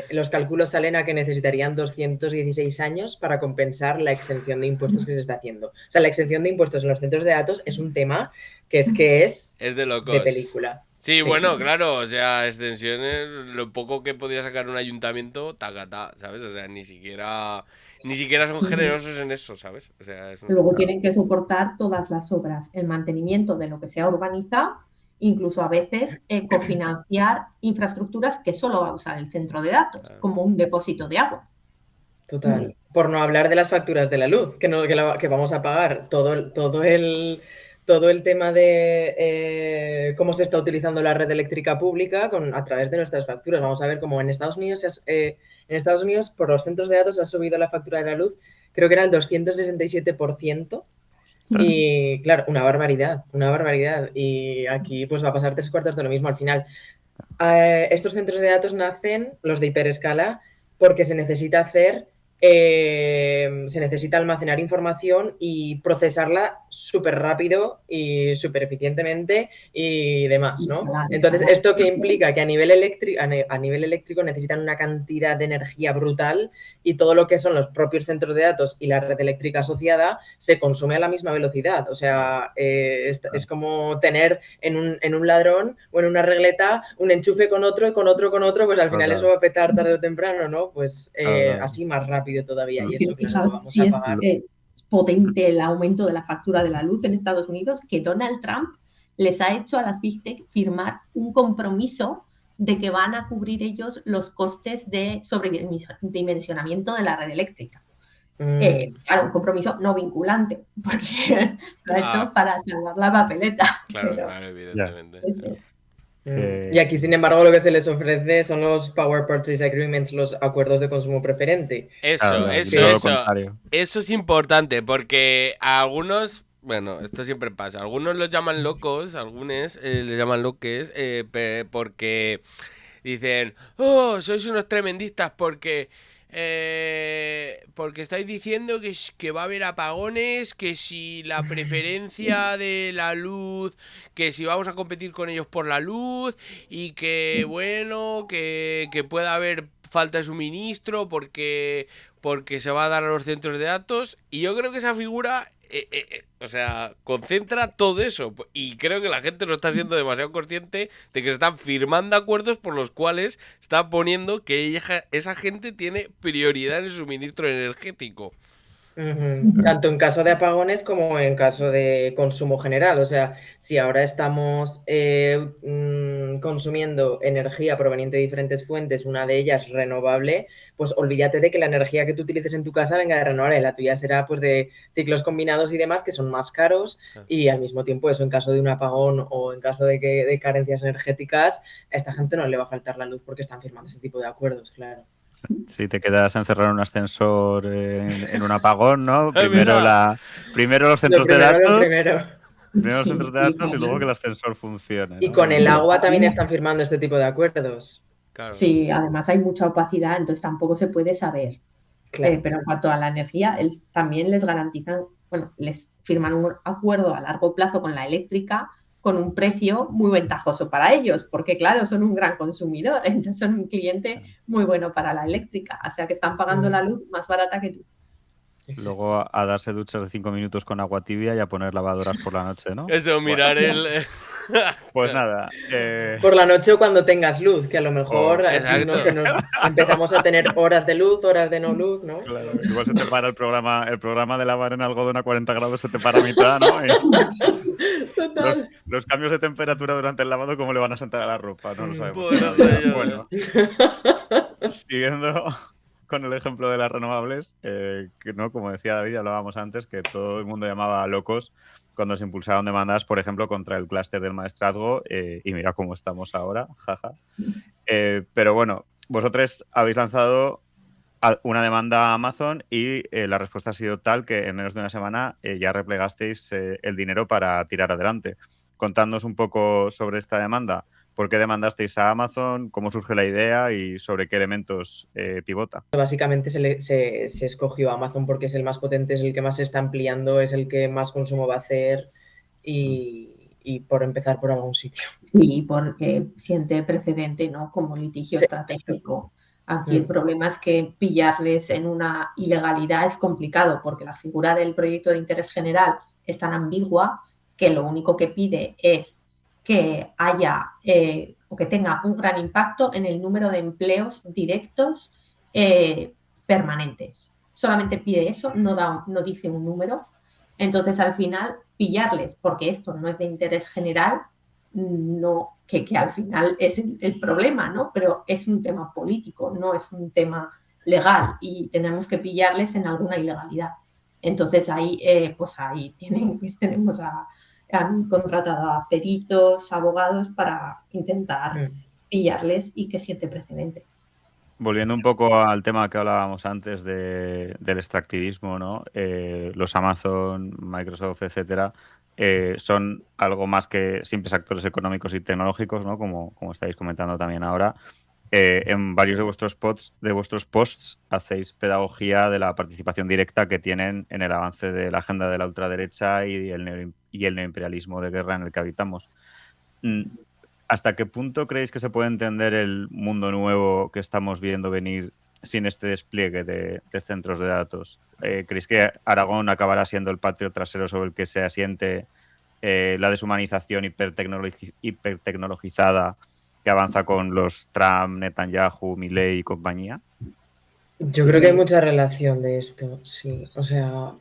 Los cálculos salen a que necesitarían 216 años para compensar la exención de impuestos que se está haciendo. O sea, la exención de impuestos en los centros de datos es un tema que es de locos. de película. Sí, bueno, claro, o sea, extensiones, lo poco que podría sacar un ayuntamiento, tacatá, ¿sabes? O sea, ni siquiera son generosos en eso, ¿sabes? O sea, luego tienen que soportar todas las obras, el mantenimiento de lo que se ha urbanizado, incluso a veces cofinanciar infraestructuras que solo va a usar el centro de datos, como un depósito de aguas. Total. Por no hablar de las facturas de la luz, que vamos a pagar todo el tema de cómo se está utilizando la red eléctrica pública a través de nuestras facturas. Vamos a ver cómo en Estados Unidos por los centros de datos ha subido la factura de la luz, creo que era el 267%. Y claro, una barbaridad. Y aquí pues va a pasar 3/4 de lo mismo al final. Estos centros de datos nacen, los de hiperescala, porque se necesita almacenar información y procesarla súper rápido y súper eficientemente y demás, ¿no? Entonces, ¿esto qué implica? Que a nivel eléctrico necesitan una cantidad de energía brutal y todo lo que son los propios centros de datos y la red eléctrica asociada se consume a la misma velocidad. O sea, es como tener en un ladrón o en una regleta un enchufe con otro y con otro, pues al final eso va a petar tarde o temprano, ¿no? Pues así más rápido todavía. Y eso, claro, si es potente el aumento de la factura de la luz en Estados Unidos, que Donald Trump les ha hecho a las Big Tech firmar un compromiso de que van a cubrir ellos los costes de sobredimensionamiento de la red eléctrica. Claro, un compromiso no vinculante, porque lo ha hecho para salvar la papeleta. Claro, evidentemente. Y aquí, sin embargo, lo que se les ofrece son los Power Purchase Agreements, los acuerdos de consumo preferente. Eso es importante, porque a algunos, bueno, esto siempre pasa, algunos los llaman locos, algunos les llaman loques, porque dicen, oh, sois unos tremendistas porque estáis diciendo que va a haber apagones, que si la preferencia de la luz, que si vamos a competir con ellos por la luz y que bueno, que pueda haber falta de suministro porque se va a dar a los centros de datos. Y yo creo que esa figura o sea, concentra todo eso. Y creo que la gente no está siendo demasiado consciente de que se están firmando acuerdos por los cuales está poniendo que esa gente tiene prioridad en el suministro energético. Tanto en caso de apagones como en caso de consumo general. O sea, si ahora estamos consumiendo energía proveniente de diferentes fuentes, una de ellas renovable, pues olvídate de que la energía que tú utilices en tu casa venga de renovable. La tuya será pues de ciclos combinados y demás, que son más caros, y al mismo tiempo eso, en caso de un apagón o en caso de carencias energéticas, a esta gente no le va a faltar la luz porque están firmando ese tipo de acuerdos, claro. Si te quedas encerrado en un ascensor en un apagón, ¿no? Primero los centros de datos. Primero los centros de datos y luego que el ascensor funcione, ¿no? Y con el agua también están firmando este tipo de acuerdos. Claro. Sí, además hay mucha opacidad, entonces tampoco se puede saber. Claro. Pero en cuanto a la energía, también les garantizan, bueno, les firman un acuerdo a largo plazo con la eléctrica con un precio muy ventajoso para ellos, porque claro, son un gran consumidor, entonces son un cliente muy bueno para la eléctrica, o sea que están pagando la luz más barata que tú. Luego a darse duchas de 5 minutos con agua tibia y a poner lavadoras por la noche, ¿no? Eso, mirar Pues nada. Por la noche o cuando tengas luz, que a lo mejor empezamos a tener horas de luz, horas de no luz, ¿no? Claro, igual se te para el programa de lavar en algodón a 40 grados, se te para a mitad, ¿no? Los cambios de temperatura durante el lavado, ¿cómo le van a sentar a la ropa? No lo sabemos. Bueno, siguiendo con el ejemplo de las renovables, que no, como decía David, ya hablábamos antes, que todo el mundo llamaba locos cuando se impulsaron demandas, por ejemplo, contra el clúster del maestrazgo, y mira cómo estamos ahora, jaja. Pero bueno, vosotros habéis lanzado una demanda a Amazon y la respuesta ha sido tal que en menos de una semana ya replegasteis el dinero para tirar adelante. Contadnos un poco sobre esta demanda. ¿Por qué demandasteis a Amazon? ¿Cómo surge la idea? ¿Y sobre qué elementos pivota? Básicamente se escogió Amazon porque es el más potente, es el que más se está ampliando, es el que más consumo va a hacer y y por empezar por algún sitio. Sí, porque siente precedente, ¿no? Como litigio Sí. estratégico. Aquí el Mm. problema es que pillarles en una ilegalidad es complicado, porque la figura del proyecto de interés general es tan ambigua que lo único que pide es que haya o que tenga un gran impacto en el número de empleos directos permanentes. Solamente pide eso, no dice un número. Entonces, al final, pillarles, porque esto no es de interés general, no, que al final es el problema, ¿no? Pero es un tema político, no es un tema legal y tenemos que pillarles en alguna ilegalidad. Entonces ahí, pues ahí tenemos han contratado a peritos, abogados para intentar pillarles y que siente precedente. Volviendo un poco al tema que hablábamos antes del extractivismo, ¿no? Los Amazon, Microsoft, etcétera, son algo más que simples actores económicos y tecnológicos, ¿no? Como estáis comentando también ahora. En varios de vuestros posts hacéis pedagogía de la participación directa que tienen en el avance de la agenda de la ultraderecha y el neoimperialismo de guerra en el que habitamos. ¿Hasta qué punto creéis que se puede entender el mundo nuevo que estamos viendo venir sin este despliegue de centros de datos? ¿Creéis que Aragón acabará siendo el patio trasero sobre el que se asiente la deshumanización hipertecnologizada que avanza con los Trump, Netanyahu, Milei y compañía? Yo creo que hay mucha relación de esto, sí. O sea,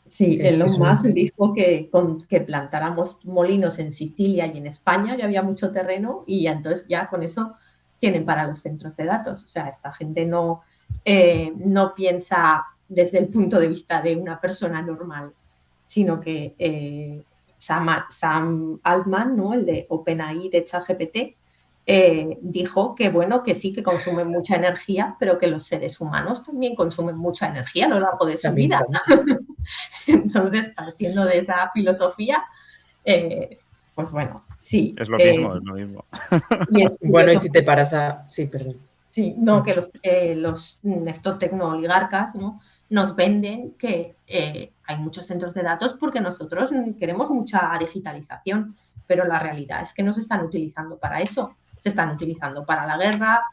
sí, es Elon un- Musk dijo que plantáramos molinos en Sicilia y en España, ya había mucho terreno y entonces ya con eso tienen para los centros de datos. O sea, esta gente no piensa desde el punto de vista de una persona normal, sino que Sam Altman, ¿no? El de OpenAI de ChatGPT, dijo que bueno, que sí que consumen mucha energía, pero que los seres humanos también consumen mucha energía a lo largo de su también vida. como. Entonces, partiendo de esa filosofía, pues bueno, sí. Es lo mismo, es lo mismo. Y es Bueno, y curioso, si te paras a... Sí, perdón. sí, no, que estos tecnooligarcas, ¿no? Nos venden que hay muchos centros de datos porque nosotros queremos mucha digitalización, pero la realidad es que no se están utilizando para eso. Se están utilizando para la guerra,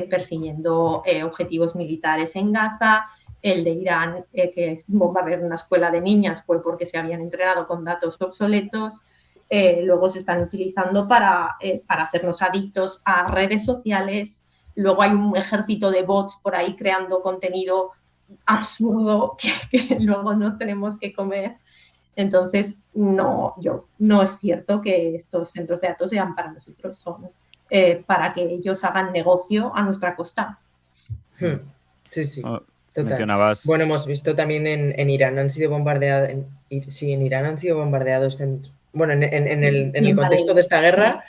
persiguiendo objetivos militares en Gaza. El de Irán, que es bombardear una escuela de niñas, fue porque se habían entrenado con datos obsoletos. Luego se están utilizando para hacernos adictos a redes sociales. Luego hay un ejército de bots por ahí creando contenido absurdo que luego nos tenemos que comer. Entonces, no es cierto que estos centros de datos sean para nosotros, son para que ellos hagan negocio a nuestra costa. Sí, sí, Oh, total. mencionabas... Bueno, hemos visto también en Irán han sido bombardeados, sí, en Irán han sido bombardeados centros. Bueno, en el contexto de esta guerra,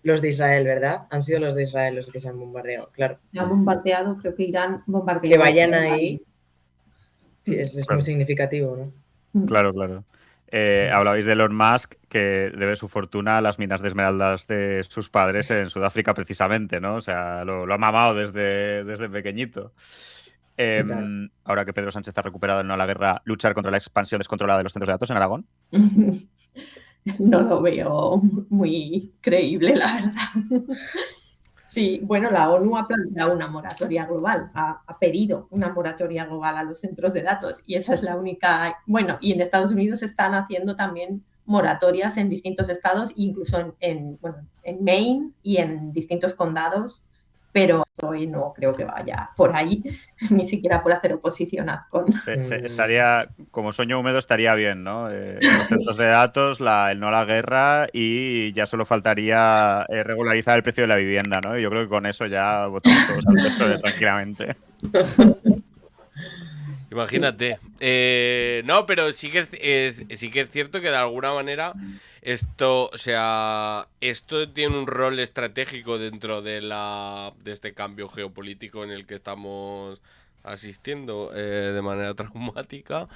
los de Israel, ¿verdad? Han sido los de Israel los que se han bombardeado, claro. Se han bombardeado, creo que Irán bombardeó. Que vayan ahí, sí, es Claro. muy significativo, ¿no? Claro, claro. Hablabais de Elon Musk, que debe su fortuna a las minas de esmeraldas de sus padres en Sudáfrica, precisamente, ¿no? O sea, lo ha mamado desde pequeñito. Ahora que Pedro Sánchez ha recuperado en la guerra, luchar contra la expansión descontrolada de los centros de datos en Aragón. No lo veo muy creíble, la verdad. Sí, bueno, la ONU ha planteado una moratoria global, ha pedido una moratoria global a los centros de datos y esa es la única. Bueno, y en Estados Unidos están haciendo también moratorias en distintos estados, incluso en Maine y en distintos condados, pero hoy no creo que vaya por ahí, ni siquiera por hacer oposición a con. Estaría, como sueño húmedo, estaría bien, ¿no? Los centros de datos, el no a la guerra y ya solo faltaría regularizar el precio de la vivienda, ¿no? Y yo creo que con eso ya votamos todos al PSOE tranquilamente. Imagínate. No, pero sí que es cierto que de alguna manera esto tiene un rol estratégico dentro de este cambio geopolítico en el que estamos asistiendo de manera traumática.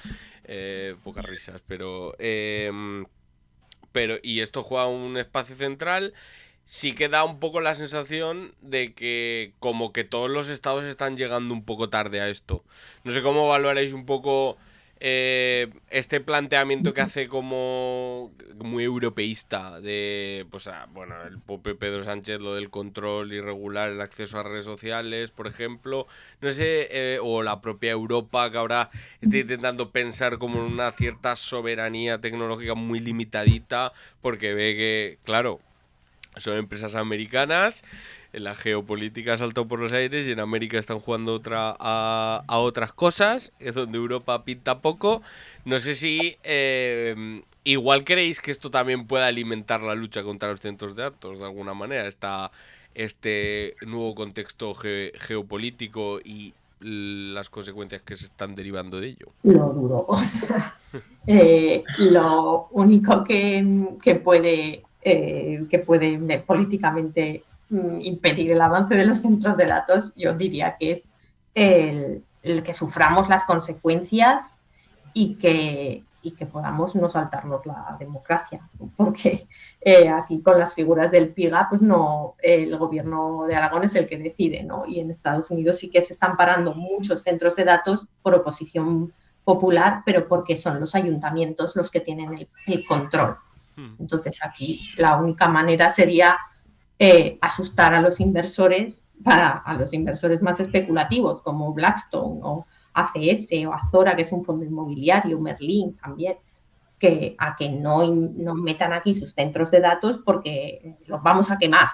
Pocas risas, pero y esto juega un espacio central. Sí que da un poco la sensación de que como que todos los estados están llegando un poco tarde a esto. No sé cómo valoraréis un poco este planteamiento que hace como muy europeísta de, pues, bueno, el propio Pedro Sánchez, lo del control irregular, el acceso a redes sociales, por ejemplo, no sé, o la propia Europa que ahora está intentando pensar como en una cierta soberanía tecnológica muy limitadita, porque ve que, claro, son empresas americanas, la geopolítica ha saltado por los aires y en América están jugando a otras cosas, es donde Europa pinta poco. No sé si igual creéis que esto también pueda alimentar la lucha contra los centros de datos de alguna manera, este nuevo contexto geopolítico y las consecuencias que se están derivando de ello. Lo dudo. O sea, lo único que puede políticamente impedir el avance de los centros de datos, yo diría que es el que suframos las consecuencias y que podamos no saltarnos la democracia, porque aquí con las figuras del PIGA, pues no, el gobierno de Aragón es el que decide, ¿no? Y en Estados Unidos sí que se están parando muchos centros de datos por oposición popular, pero porque son los ayuntamientos los que tienen el control. Entonces aquí la única manera sería asustar a los inversores, a los inversores más especulativos como Blackstone o ACS o Azora, que es un fondo inmobiliario, Merlin también, que no metan aquí sus centros de datos porque los vamos a quemar.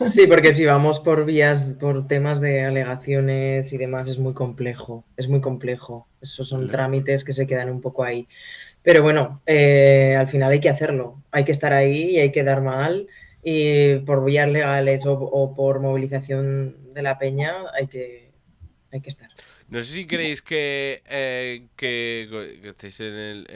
Sí, porque si vamos por temas de alegaciones y demás, es muy complejo, Esos son trámites que se quedan un poco ahí. Pero bueno, al final hay que hacerlo, hay que estar ahí y hay que dar mal, y por vías legales o por movilización de la peña hay que estar. No sé si creéis que estáis en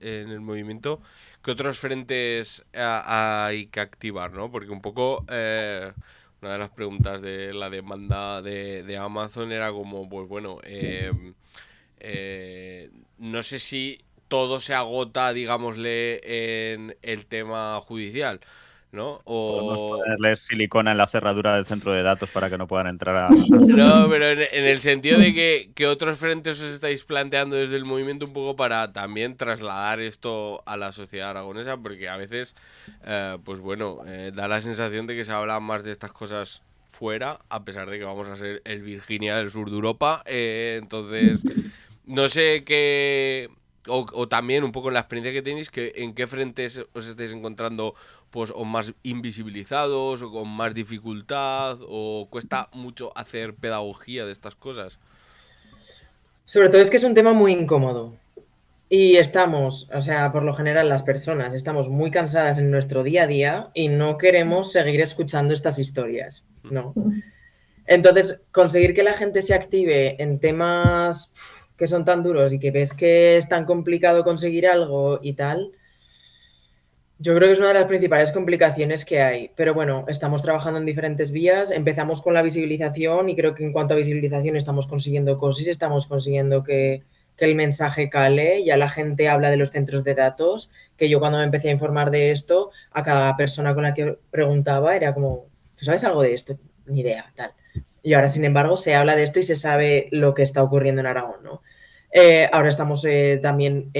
el movimiento, que otros frentes hay que activar, ¿no? Porque un poco una de las preguntas de la demanda de Amazon era como, pues bueno, no sé si todo se agota, digámosle, en el tema judicial, ¿no? Podemos ponerles silicona en la cerradura del centro de datos para que no puedan entrar a... No, pero en el sentido de que otros frentes os estáis planteando desde el movimiento un poco para también trasladar esto a la sociedad aragonesa, porque a veces, pues bueno, da la sensación de que se habla más de estas cosas fuera, a pesar de que vamos a ser el Virginia del sur de Europa. Entonces, no sé qué... O también un poco en la experiencia que tenéis, que en qué frentes os estáis encontrando, pues, o más invisibilizados, o con más dificultad, o cuesta mucho hacer pedagogía de estas cosas. Sobre todo es que es un tema muy incómodo. Y estamos, o sea, por lo general las personas estamos muy cansadas en nuestro día a día y no queremos seguir escuchando estas historias, ¿no? Entonces, conseguir que la gente se active en temas que son tan duros y que ves que es tan complicado conseguir algo y tal, yo creo que es una de las principales complicaciones que hay. Pero bueno, estamos trabajando en diferentes vías. Empezamos con la visibilización y creo que en cuanto a visibilización estamos consiguiendo cosas, estamos consiguiendo que el mensaje cale. Ya la gente habla de los centros de datos, que yo cuando me empecé a informar de esto, a cada persona con la que preguntaba era como, ¿tú sabes algo de esto? Ni idea, tal. Y ahora, sin embargo, se habla de esto y se sabe lo que está ocurriendo en Aragón, ¿no? Ahora estamos también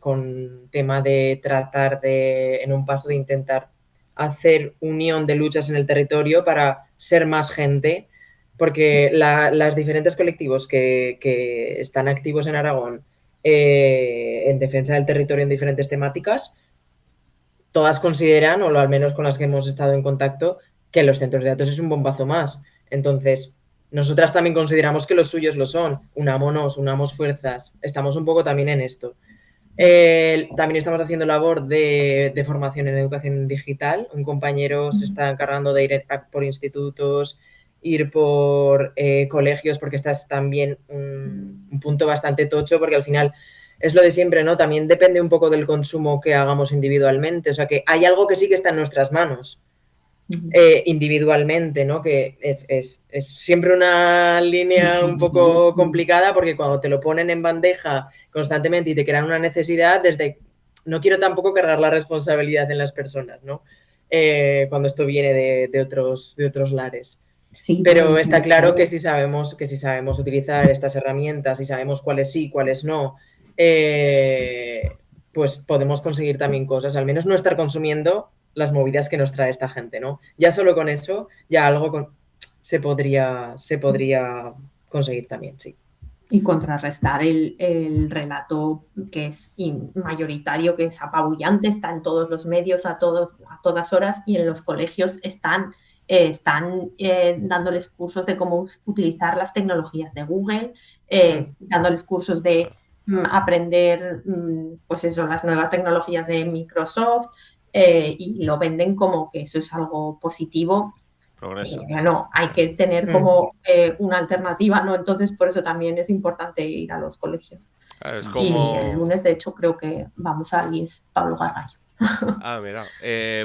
con tema de tratar en un paso de intentar hacer unión de luchas en el territorio para ser más gente, porque los diferentes colectivos que están activos en Aragón en defensa del territorio en diferentes temáticas, todas consideran, o al menos con las que hemos estado en contacto, que los centros de datos es un bombazo más. Entonces, nosotras también consideramos que los suyos lo son. Unamos fuerzas. Estamos un poco también en esto. También estamos haciendo labor de formación en educación digital. Un compañero se está encargando de ir por institutos, ir por colegios, porque esta es también un punto bastante tocho, porque al final es lo de siempre, ¿no? También depende un poco del consumo que hagamos individualmente. O sea, que hay algo que sí que está en nuestras manos. Individualmente, ¿no? Que es siempre una línea un poco complicada, porque cuando te lo ponen en bandeja constantemente y te crean una necesidad, no quiero tampoco cargar la responsabilidad en las personas, ¿no? Cuando esto viene de otros lares. Sí, Pero bueno, está y claro todo. que si sabemos utilizar estas herramientas y sabemos cuáles sí, cuáles no, pues podemos conseguir también cosas, al menos no estar consumiendo las movidas que nos trae esta gente, ¿no? Ya solo con eso, ya se podría conseguir también, sí. Y contrarrestar el relato que es mayoritario, que es apabullante, está en todos los medios a todas horas, y en los colegios están dándoles cursos de cómo utilizar las tecnologías de Google, dándoles cursos de aprender, pues eso, las nuevas tecnologías de Microsoft, y lo venden como que eso es algo positivo. Progreso. No, hay que tener como una alternativa, ¿no? Entonces, por eso también es importante ir a los colegios. Claro, es Y el como... lunes, de hecho, creo que vamos a ir, es Pablo Gargallo. Ah, mira,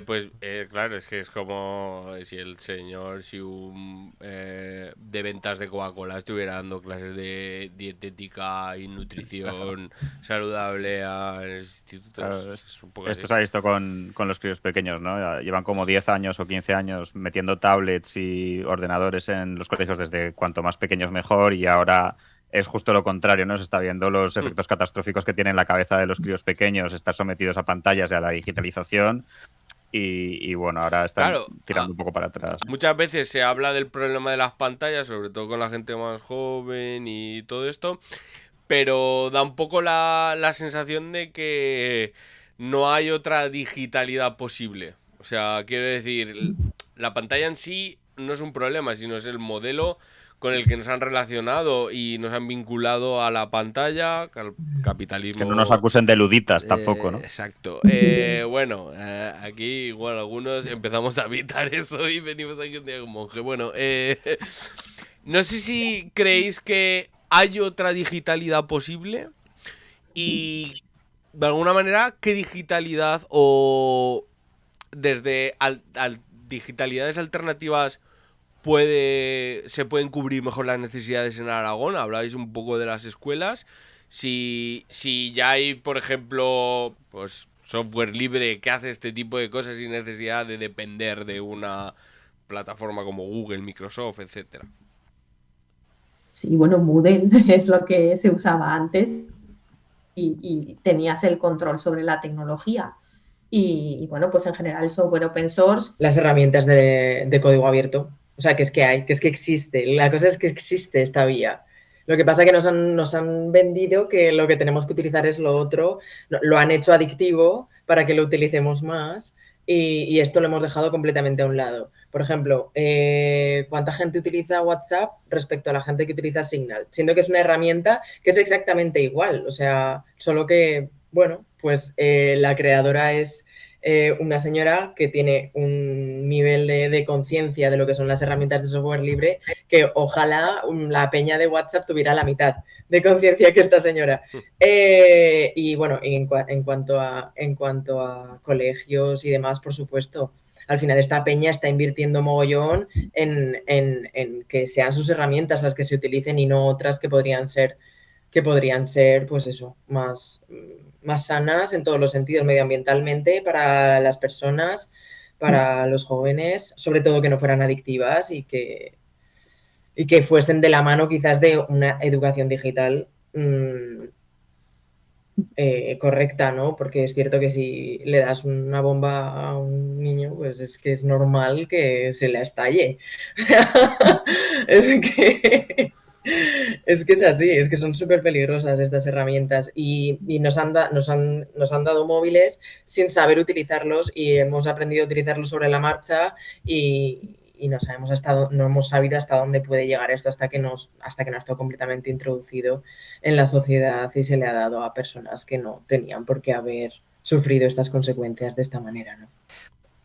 pues claro, es que es como si un de ventas de Coca-Cola estuviera dando clases de dietética y nutrición saludable a institutos. Claro, Es un poco así. esto se ha visto con los críos pequeños, ¿no? Ya llevan como 10 años o 15 años metiendo tablets y ordenadores en los colegios desde cuanto más pequeños mejor, y ahora es justo lo contrario, ¿no? Se está viendo los efectos catastróficos que tiene en la cabeza de los críos pequeños, estar sometidos a pantallas y a la digitalización, y bueno, ahora están Claro, tirando un poco para atrás. muchas veces se habla del problema de las pantallas, sobre todo con la gente más joven y todo esto, pero da un poco la sensación de que no hay otra digitalidad posible. O sea, quiero decir, la pantalla en sí no es un problema, sino es el modelo con el que nos han relacionado y nos han vinculado a la pantalla, al capitalismo. Que no nos acusen de luditas tampoco, ¿no? Exacto. Bueno, aquí igual algunos empezamos a evitar eso y venimos aquí un día con monje. Bueno, no sé si creéis que hay otra digitalidad posible y de alguna manera, ¿qué digitalidad o desde digitalidades alternativas se pueden cubrir mejor las necesidades en Aragón? Habláis un poco de las escuelas. Si ya hay, por ejemplo, pues software libre que hace este tipo de cosas sin necesidad de depender de una plataforma como Google, Microsoft, etcétera. Sí, bueno, Moodle es lo que se usaba antes, y tenías el control sobre la tecnología. Y bueno, pues en general el software open source. Las herramientas de código abierto. O sea, que es que existe. La cosa es que existe esta vía. Lo que pasa es que nos han vendido que lo que tenemos que utilizar es lo otro. Lo han hecho adictivo para que lo utilicemos más, y esto lo hemos dejado completamente a un lado. Por ejemplo, ¿cuánta gente utiliza WhatsApp respecto a la gente que utiliza Signal? Siendo que es una herramienta que es exactamente igual. O sea, solo que, bueno, pues la creadora es una señora que tiene un nivel de conciencia de lo que son las herramientas de software libre, que ojalá la peña de WhatsApp tuviera la mitad de conciencia que esta señora. Y bueno, en cuanto a colegios y demás, por supuesto, al final esta peña está invirtiendo mogollón en que sean sus herramientas las que se utilicen y no otras que podrían ser, pues eso, más sanas en todos los sentidos, medioambientalmente, para las personas, para los jóvenes, sobre todo que no fueran adictivas y que fuesen de la mano quizás de una educación digital correcta, ¿no? Porque es cierto que si le das una bomba a un niño, pues es que es normal que se la estalle. O sea, es que es así, es que son súper peligrosas estas herramientas, y nos han dado móviles sin saber utilizarlos, y hemos aprendido a utilizarlos sobre la marcha, y no hemos sabido hasta dónde puede llegar esto hasta que no ha estado completamente introducido en la sociedad y se le ha dado a personas que no tenían por qué haber sufrido estas consecuencias de esta manera, ¿no?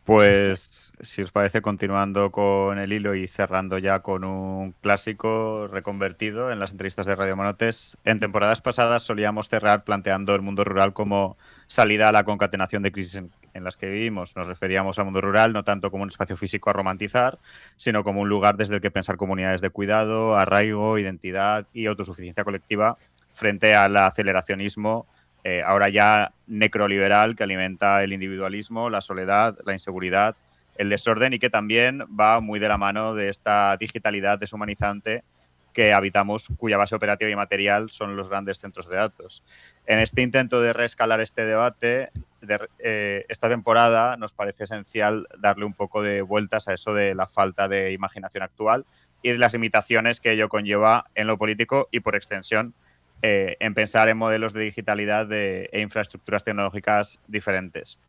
Pues, si os parece, continuando con el hilo y cerrando ya con un clásico reconvertido en las entrevistas de Radio Monotes, en temporadas pasadas solíamos cerrar planteando el mundo rural como salida a la concatenación de crisis en las que vivimos. Nos referíamos al mundo rural no tanto como un espacio físico a romantizar, sino como un lugar desde el que pensar comunidades de cuidado, arraigo, identidad y autosuficiencia colectiva frente al aceleracionismo ahora ya necroliberal que alimenta el individualismo, la soledad, la inseguridad, el desorden y que también va muy de la mano de esta digitalidad deshumanizante que habitamos, cuya base operativa y material son los grandes centros de datos. En este intento de reescalar este debate, esta temporada nos parece esencial darle un poco de vueltas a eso de la falta de imaginación actual y de las limitaciones que ello conlleva en lo político y, por extensión, en pensar en modelos de digitalidad e infraestructuras tecnológicas diferentes.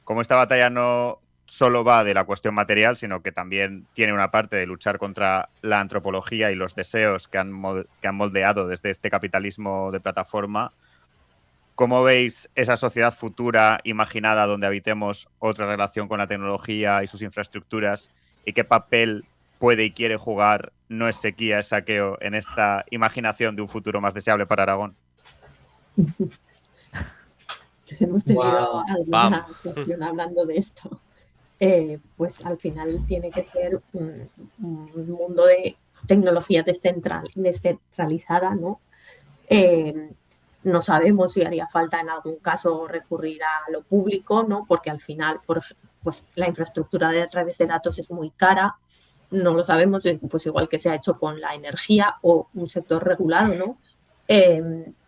Como esta batalla no solo va de la cuestión material, sino que también tiene una parte de luchar contra la antropología y los deseos que han moldeado desde este capitalismo de plataforma, ¿cómo veis esa sociedad futura imaginada donde habitemos otra relación con la tecnología y sus infraestructuras? ¿Y qué papel puede y quiere jugar No es sequía, es saqueo en esta imaginación de un futuro más deseable para Aragón? Pues hemos tenido Wow. alguna sesión hablando de esto. Pues al final tiene que ser un mundo de tecnología descentralizada, ¿no? No sabemos si haría falta en algún caso recurrir a lo público, ¿no? Porque al final, pues la infraestructura de redes de datos es muy cara, no lo sabemos, pues igual que se ha hecho con la energía o un sector regulado, ¿no?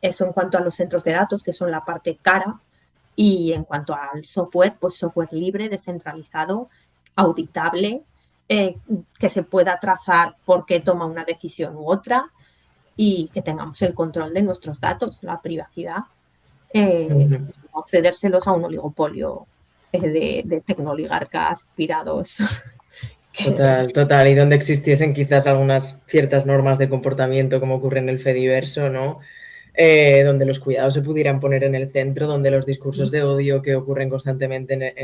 Eso en cuanto a los centros de datos, que son la parte cara, y en cuanto al software, pues software libre, descentralizado, auditable, que se pueda trazar por qué toma una decisión u otra y que tengamos el control de nuestros datos, la privacidad, no cedérselos a un oligopolio de tecnoligarcas pirados. Total. Y donde existiesen quizás algunas ciertas normas de comportamiento, como ocurre en el Fediverso, ¿no? Donde los cuidados se pudieran poner en el centro, donde los discursos de odio que ocurren constantemente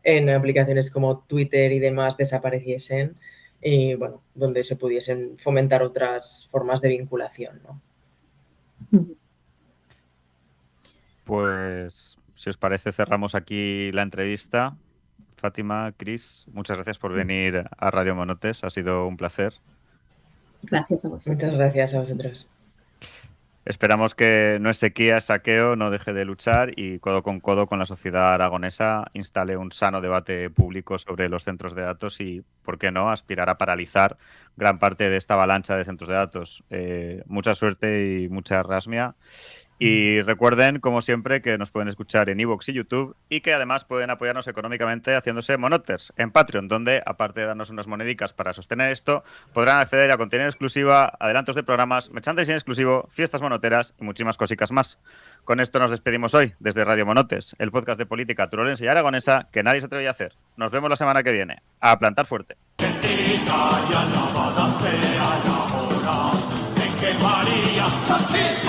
en aplicaciones como Twitter y demás desapareciesen y, bueno, donde se pudiesen fomentar otras formas de vinculación, ¿no? Pues, si os parece, cerramos aquí la entrevista. Fátima, Cris, muchas gracias por venir a Radio Monotes. Ha sido un placer. Gracias a vosotros. Muchas gracias a vosotros. Esperamos que No es sequía, es saqueo no deje de luchar y codo con la sociedad aragonesa instale un sano debate público sobre los centros de datos y, ¿por qué no?, aspirar a paralizar gran parte de esta avalancha de centros de datos. Mucha suerte y mucha rasmia. Y recuerden, como siempre, que nos pueden escuchar en iVoox y YouTube y que además pueden apoyarnos económicamente haciéndose monoters en Patreon, donde, aparte de darnos unas monedicas para sostener esto, podrán acceder a contenido exclusiva, adelantos de programas, merchandising exclusivo, fiestas monoteras y muchísimas cositas más. Con esto nos despedimos hoy desde Radio Monotes, el podcast de política turolense y aragonesa que nadie se atreve a hacer. Nos vemos la semana que viene. A plantar fuerte. Bendita y alabada sea la hora en que María Santísima